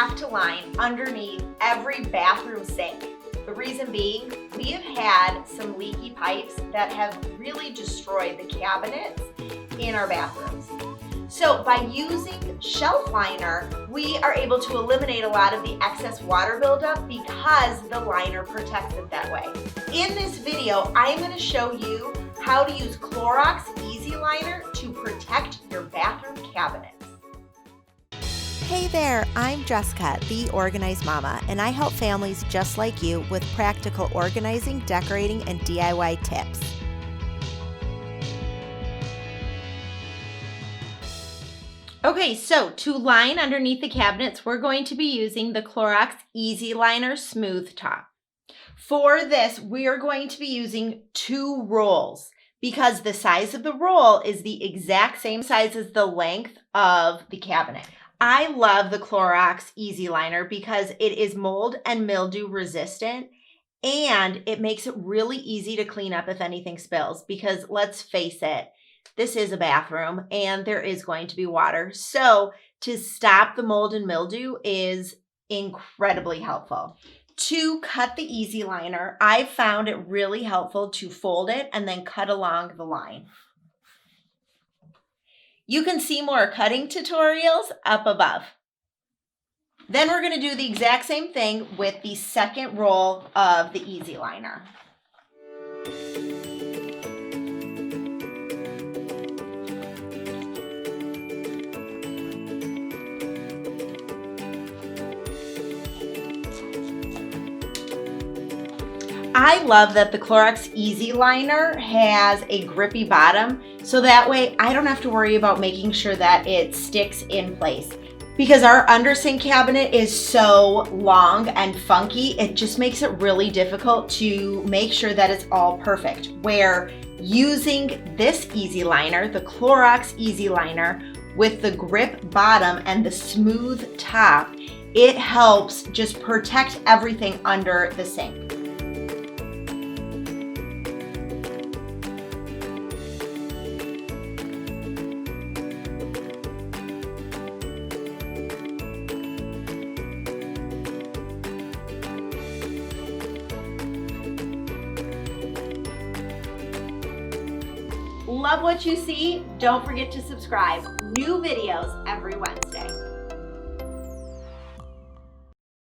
have to line underneath every bathroom sink. The reason being, we have had some leaky pipes that have really destroyed the cabinets in our bathrooms. So by using shelf liner, we are able to eliminate a lot of the excess water buildup because the liner protects it that way. In this video, I am going to show you how to use Clorox Easy Liner to protect your bathroom cabinets. Hey there, I'm Jessica, the Organized Mama, and I help families just like you with practical organizing, decorating, and DIY tips. Okay, so to line underneath the cabinets, we're going to be using the Clorox Easy Liner Smooth Top. For this, we are going to be using 2 rolls because the size of the roll is the exact same size as the length of the cabinet. I love the Clorox Easy Liner because it is mold and mildew resistant, and it makes it really easy to clean up if anything spills, because let's face it, this is a bathroom and there is going to be water. So to stop the mold and mildew is incredibly helpful. To cut the Easy Liner, I found it really helpful to fold it and then cut along the line. You can see more cutting tutorials up above. Then we're going to do the exact same thing with the second roll of the Easy Liner. I love that the Clorox Easy Liner has a grippy bottom, so that way I don't have to worry about making sure that it sticks in place. Because our undersink cabinet is so long and funky, it just makes it really difficult to make sure that it's all perfect. Where using this Easy Liner, the Clorox Easy Liner, with the grip bottom and the smooth top, it helps just protect everything under the sink. Love what you see? Don't forget to subscribe. New videos every Wednesday.